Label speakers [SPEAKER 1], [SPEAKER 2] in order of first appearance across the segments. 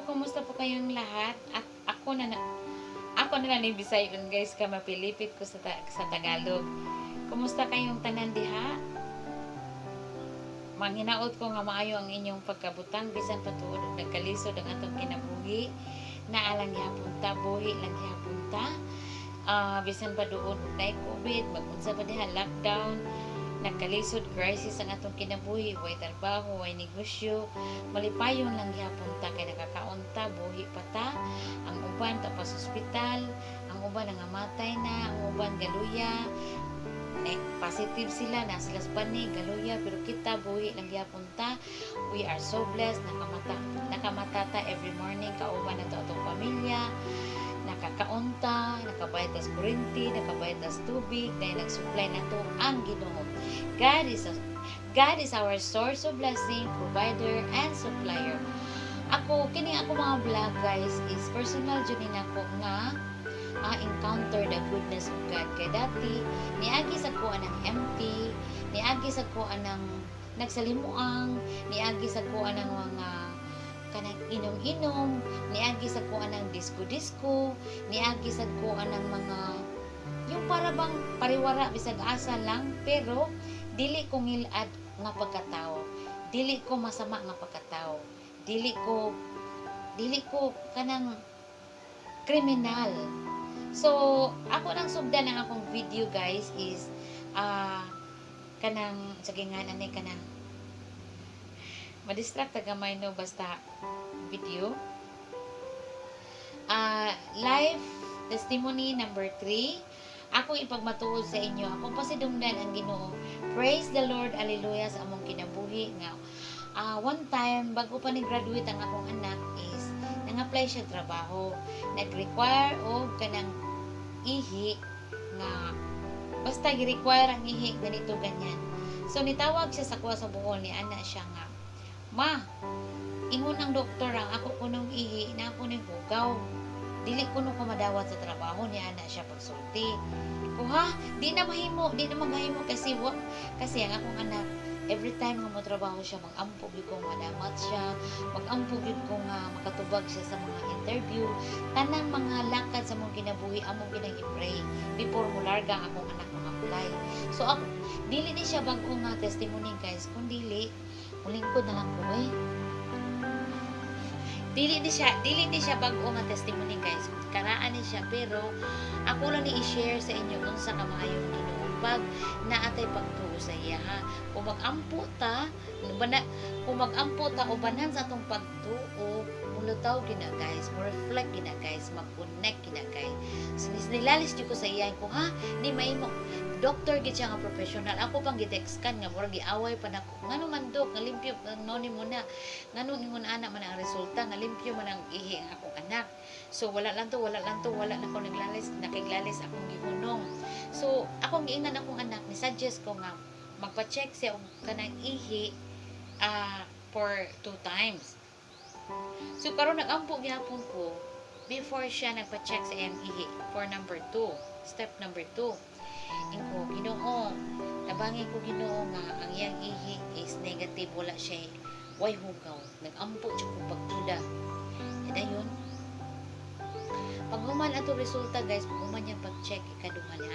[SPEAKER 1] kumusta po kayong lahat? At ako na lang ni Bisayon guys, ka mapilipit ko sa Tagalog. Kumusta kayong tanan diha? Manghinaot ko nga maayo ang inyong pagkabutang bisan patuod og nagkalisod ang atong kinabuhi. Naalang gihapunta, buhi lang gihapunta. Bisan pa doon na COVID, magunsa pa diha lockdown, nagkalisod crisis ang atong kinabuhi, way trabaho, way negosyo, malipayon lang gihapunta kay nakakaunta, buhi pa ta, ang uban ta pa sa ospital, ang uban nangamatay na, ang uban galuya, positive sila, na sila sa panig, galuya, pero kita buhi lang gihapunta. We are so blessed, nakamata ta every morning, kauban na to atong pamilya, nakakaunta, nakabayad tas kuryente, nakabayad tas tubig, dahil nag-supply na to ang Ginoo. God is our source of blessing, provider, and supplier. Kini ako mga vlog guys, is personal journey na ko nga encounter the goodness of God. Kaya dati, niagi sa ko anang empty, niagi sa ko anang nagsalimuang, niagi sa ko anang mga kanang inom-inom, niagi sa ko anang disco-disco, niagi sa ko anang mga yung para bang pariwara bisag asa lang, pero dili ko ngilad nga pagkatao, dili ko masama nga pagkatao, dili ko kanang kriminal. So ako nang sugdan ng akong video guys is kanang sagingan ani kanang madistract tagamay no basta video. Live testimony number 3. Akong ipagmatuod sa inyo, akong pasidungdan ang Ginoo. Praise the Lord, hallelujah sa among kinabuhi nga. One time bago pa ni graduate ang akong anak is nang-apply siya trabaho. Nag-require og kanang ihi nga basta gi-require ang ihi ganito ganyan. So nitawag siya sa kuha sa buhol ni ana siya nga, "Ma, ingon ang doktor ang ako kunong ihi na ako ning bugaw. Dili kuno ko madawat sa trabaho ni ana siya pagsulti." Kuha, di na mahimo kasi ang akong anak every time nga mo trabaho siya, mag-ampog yun kung madamat siya, mag-ampog yun kung makatubag siya sa mga interview, tanang mga lakad sa mong kinabuhi, among ginag-pray before mo larga ang akong anak mag-apply. So ako, dili ni siya bago nga testimony guys, kung dili mulingkod na lang ko dili ni siya bago nga testimony guys, karaan ni siya, pero ako lang ni i-share sa inyo kung sa kamayong Ginoo pag naatay pagtuo sa iya ha. Kung mag-ampo ta o banan sa atong pagtuo, mulutaw gina guys, mo reflect gina guys, mag-connect gina guys. So, nilalis di ko sa iya ko ha, di maimo doktor gid siya nga professional. Ako pang gitext kan nga murag giaway pa nako. Ngano man dok, nga limpyo no ni mo na. Ngano ingon ana man ang resulta nga limpyo man ang ihi ang akong anak. So wala na ko nakiglalis akong gihunong. So akong giingan akong anak, ni suggest ko nga magpa-check siya og kanang ihi for 2 times. So karon nag-ampo gyapon ko before siya nagpa-check sa iyang ihi for number 2, step number 2. Inko, Ginoo, nabangin ko Ginoo nga ang iyang ihi is negative, wala siya, way hugaw, nag-ampo siya kung pagtuda. E dayon, pag human ato resulta guys, pag human niya pag-check, ikaduha ni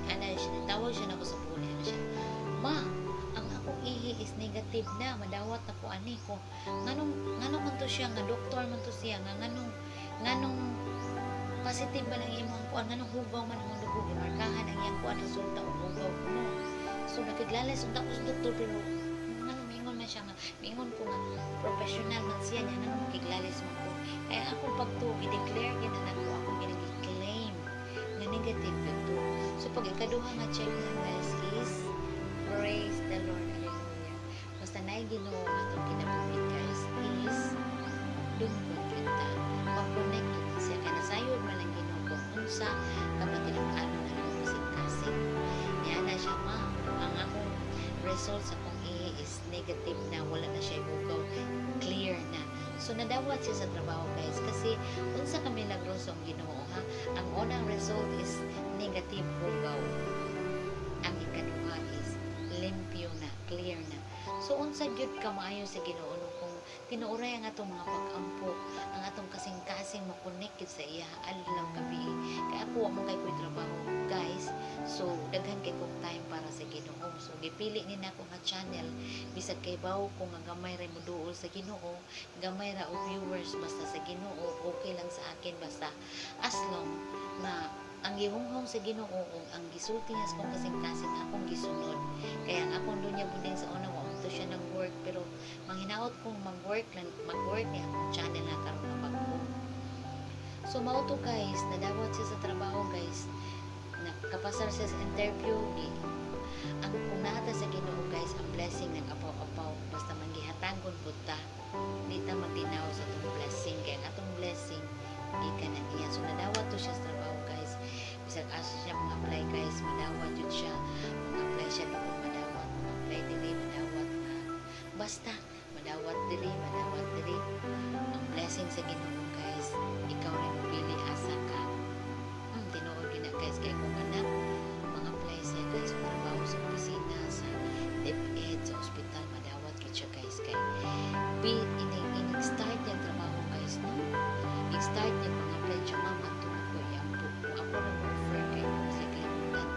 [SPEAKER 1] ana siya, tawag siya na ko sa buhay, ano siya, "Ma, ang akong ihi is negative na, madawat na ko ani ko, nganong man to siya, nga doktor man to siya, nga nganong positive ba lang imong kuan, nganong hugaw man ang dugo, gimarkahan ang iyang kuan, resulta og hugaw kuno." So nakiglalis ug tapos doktor, pero nganong mingon man siya nga, mingon ko nga professional man siya niya, nganong makiglalis man ko. Kaya ako pagto i-declare gina na ko, ako ginag-claim nga negative ito. So pag ikaduha nga check na guys is praise the Lord, hallelujah. Basta na Ginoo nga itong kinabuhi guys is lungkot kita, mag-connect kita siya, kaya nasayod man ang Ginoo kung unsa kapatid ang ano na kasing niya na siya, "Ma, ang akong result sa kong ihi is negative na, wala na siya bugaw, clear na." So nadawat siya sa trabaho guys, kasi unsa ka milagroso ang Ginoo ha. Ang unang result is negative, bugaw. Ang ikaduha is limpyo na, clear na. So unsa gyud ka maayo sa Ginoo kung tinuoray ang atong mga pag-ampo, ang atong kasing-kasing mo connect sa iya adlaw gabi. Kay ako wa man kay ko'y trabaho, guys. So daghan kay kong time para sa Ginoo. So gipili ni nako nga channel bisag kay bawo ko nga gamay ra mo duol sa Ginoo, gamay ra og viewers basta sa Ginoo, okay lang sa akin basta as long na ang gihunghong sa Ginoo o ang gisulti niya sa kong kasing-kasing akong gisunod. Kaya ang akong dunya buding sa una wa to siya nag-work, pero manghinaot kong mag-work niya akong channel na karon nga bagko. So mao to guys, nadawat siya sa trabaho guys, nakapasar siya sa interview ang kunata sa Ginoo guys, ang blessing ng apaw-apaw basta manggihatangon pud ta, di ta magdinaw sa atong blessing. Kaya atong blessing gikan na niya. So nadawat to siya sa trabaho guys, bisag asa siya mga apply guys, madawat yun siya, mga apply siya doon, madawat, mga apply dili, madawat na basta madawat dili ang blessing sa Ginoo guys. Ikaw rin mapili asa ka. Tinuod gina guys, kay kung anak mga apply siya guys, trabaho sa opisina, sa DepEd, sa ospital, madawat yun siya guys. Kay start yung trabaho guys, no? I-start yung mga apply siya, mama to ako yung ako na offer kay kung sa kalimutan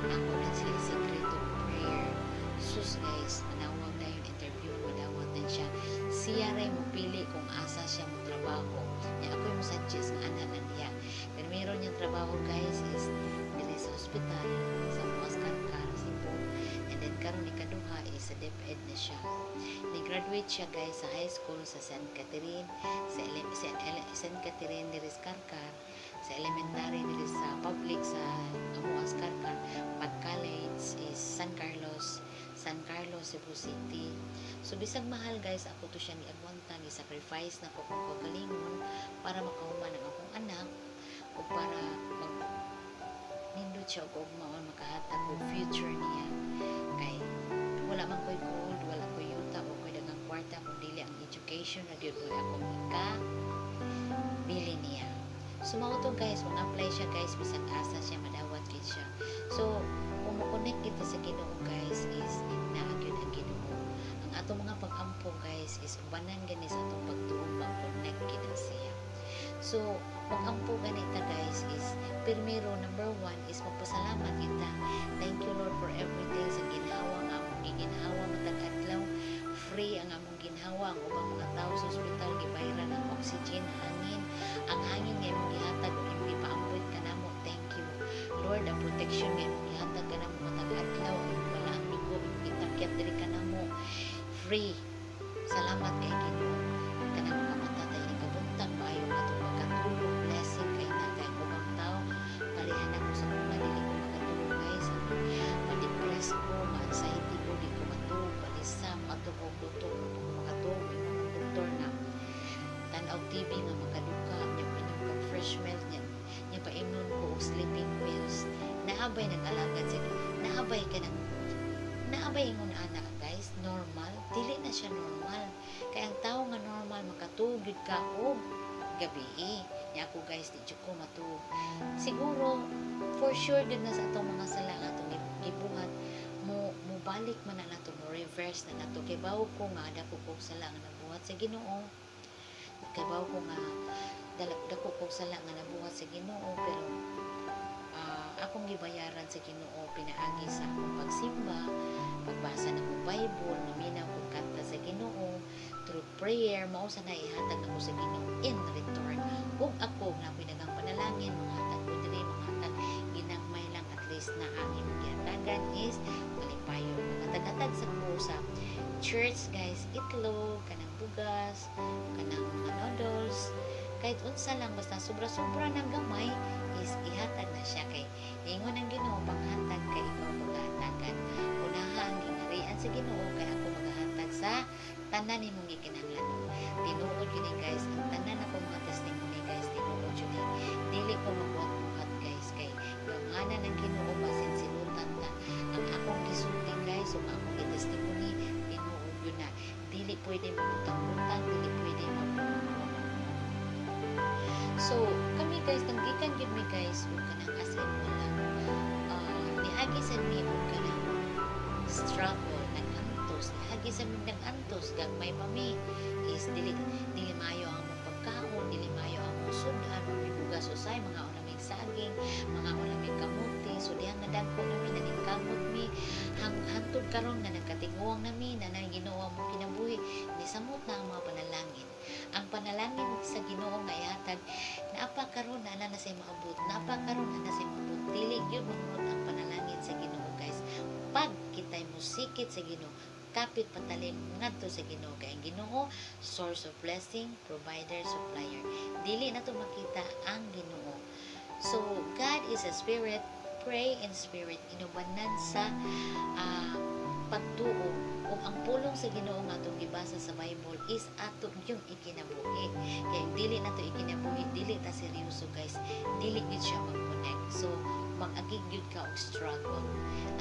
[SPEAKER 1] ako na sila sekreto prayer. Sus guys, manawag na yung interview, madawat na siya. Siya rin mapili kung asa siya mo trabaho niya. Ako yung suggest ng anak na niya, pero meron yung trabaho guys is dili sa ospital sa Muas Karkar, Cebu, and then karon ikaduha is sa DepEd na siya. Nag-graduate siya guys sa high school sa San Catherine, San Catherine Diris Karkar, sa elementary dili sa public sa Muas Karkar, pag college is San Carlos, Cebu City. So bisag mahal guys, ako to siya niagwanta, ni-sacrifice na ko kung kagalingon para makahuman ang akong anak o para nindot siya og maon makahatag og future niya. Kay wala man ko'y gold, wala ko'y yuta o ko'y dagang kwarta, kung dili ang education na gyud akong bili niya. So mao to guys, kung apply siya guys, bisag asa siya madawat gid siya. So kung mo-connect kita sa Ginoo guys is naagyod ang Ginoo. Ang atong mga pag-ampo guys is ubanan gani sa atong pagtuon, pag-connect kita siya. So pag-ampo ganita guys is primero, number 1 is magpasalamat kita. Thank you Lord for everything sa ginhawa nga among giginhawa matag adlaw. Free ang among ginhawa, ang ubang mga tao sa ospital gibayran ng oxygen, hangin. Ang hangin nga imong gihatag ug imong ipaambot kanamo. Thank you Lord, ang protection nga imong gihatag kanamo matag adlaw, ang balaang dugo imong gitakyat diri kanamo. Free. Salamat kay Ginoo. Kanang makamatay ni kabuntag maayo atong pagkatulog, blessing kay natay ubang tao. Palihan ako sa mga dili ko makatulog guys. Ma-depress ko, ma-anxiety ko, di ko matulog, balisa, matulog, doktor ko makatulog, imong doktor na tanaw TV nga makaduka, niya pinom kag fresh milk niya paimnon ko og sleeping pills. Naabay nag-alagad sa naabay ingon anak guys, normal, dili na siya normal. Kaya ang tao nga normal makatugid ka og gabi. Niya ako guys, di ko matug. Siguro for sure gud na sa atong mga sala nga atong gibuhat mo balik man na nato, mo reverse na nato. Kay bawo ko nga dako kog sala nga nabuhat sa Ginoo. Kay bawo ko nga dako kog sala nga nabuhat sa Ginoo, pero akong gibayaran sa Ginoo pinaagi sa akong pagsimba, pagbasa ng Bible, maminaw kong kanta sa Ginoo, through prayer, mao sa naihatag ako sa Ginoo in return. Ug ako na pinagang panalangin, mga hatag ko diri, mga hatag ginagmay lang, at least na ang imong gihatagan is malipayon. Mga tagatag sa ko sa church guys, itlog, kanang bugas, kanang mga noodles, kahit unsa lang, basta sobra-sobra ng gamay is ihatag na siya. Kay ingon ang Ginoo, panghatag kay ikaw maghatagan. Unaha ang gingharian sa Ginoo, kay ako maghatag sa tanan nimong gikinahanglan. Tinuod yun guys, ang tanan ako mga testimony guys, tinuod yun dili ko magbuhat-buhat guys, kay gamanan ng Ginoo basin sinutan ta ang akong gisulti guys, ug akong testimony, tinuod yun na dili pwede mabutang-butang, dili pwede so kami guys, nanggikan yun mi guys, ug kanang as in wala niagi sa mi ug kanang struggle, naghantos Tapos hagi sa mindang antos gagmay pa mi is dili mayo ang mong pagkaon, dili mayo ang mong sudan, mabibugas usay mga ulamig saging, mga ulamig kamuti. So dihang nadagko nami naning kamot mi hangtod karon nga nagkatinguwang nami na nay Ginoo mo kinabuhi ni samot na ang mga panalangin. Ang panalangin sa Ginoo nga ihatag naapa karon na na say maabot, naapa karon na say maabot. Dili gyud mamut ang panalangin sa Ginoo, guys. Pag kitay musikit sa Ginoo, kapit patalin ngadto sa Ginoo kay ang Ginoo source of blessing, provider, supplier. Dili na to makita ang Ginoo. So God is a spirit. Pray in spirit, inubanan sa pagtuo ug ang pulong sa Ginoo nga atong gibasa sa Bible is ato yung ikinabuhi. Kaya dili na to ikinabuhi, dili ta seryoso, guys. Dili gid siya mag-connect. So mag-agi gyud ka og struggle.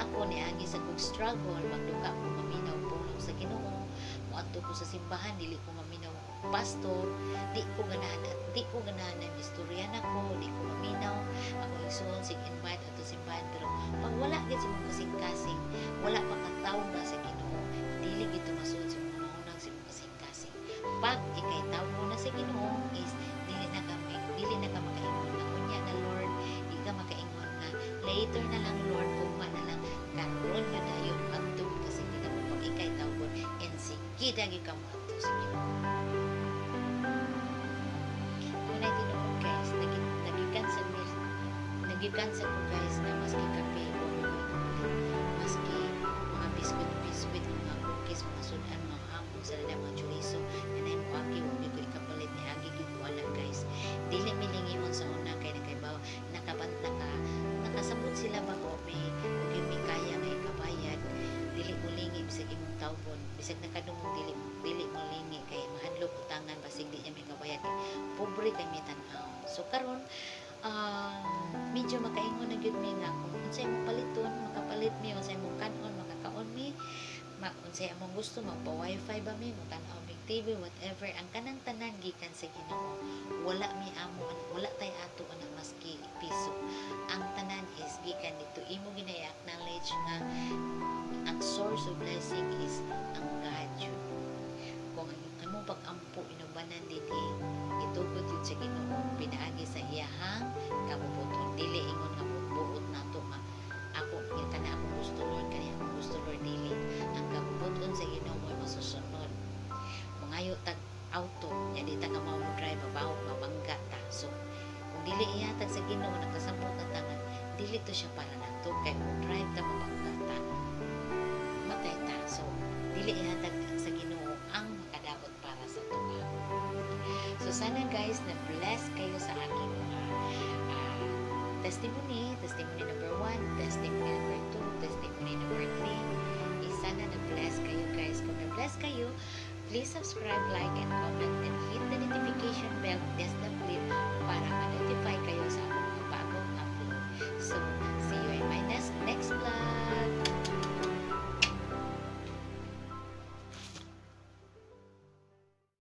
[SPEAKER 1] Ako niagi sa kog struggle, magduka ko maminaw pulong sa Ginoo. Moadto ko sa simbahan, dili ko maminaw pastor, di ko ganahan na istorya na ko, di ko maminaw ako igsoon sig invite ato simbahan. Pero pag wala gid sa mga kasing-kasing, wala pa kataw na sa Ginoo, dili gid masuod sa mga unang sa mga kasing-kasing. Pag ikay tawo na sa Ginoo is dili na ka makaingon na unya na Lord, di ka makaingon na later na lang Lord, ugma na lang karon nga dayon adto ka sa Ginoo pag ikay tawo and sige dagi ka mo adto sa Ginoo. Nagikansa ko, guys, na maski kape o maski mga biskwit, mga cookies, mga sudan, mga hamon, sa dada mga chorizo, nanay mo agi, huwag ko ikapalit ni agi, wala, guys. Dili milingiyon sa una kay nakaibaw, nakabanta ka, nakasabot sila ba ko, may kaya nga ikabayad, dili mo lingi, bisag imong tawbon, bisag nakadungog, dili mo lingi, kay mahadlok utangan, basig di niya may kabayad, pobre kay may tanaw. So, karon medyo makaingon na gyud mi nga kung unsay mo paliton, makapalit mi, unsay mo kanon, makakaon mi, unsay among gusto, magpa-wifi ba mi, makanaw mi TV, whatever, ang kanang tanan gikan sa Ginoo. Wala mi amo, wala tay ato ana maski piso. Ang tanan is gikan dito, imo ginay acknowledge nga ang source of blessing is ang God yun. Kung among pag-ampo inubanan dinhi, itugod yun sa Ginoo, pinaagi sa iyahang kabubuton, dili ingon nga buot nato nga ako kana ako gusto Lord, kani ako gusto Lord, dili. Ang kabubuton sa Ginoo mo masusunod. Mangayo tag auto, nya di ta ka mao drive mabawog mabangga ta. So kung dili ihatag sa Ginoo nakasabot na tangan, dili to siya para nato, kay kung drive ta mabangga ta, matay ta. So dili ihatag sa Ginoo ang makadaot para sa tuwa. So sana, guys, na bless kayo sa aking testimony number 1, testimony number 2, testimony number 3. Sana na bless kayo, guys. Kung na bless kayo, please subscribe, like, and comment, and hit the notification bell, press the bell para ma-notify kayo sa akong bagong upload. So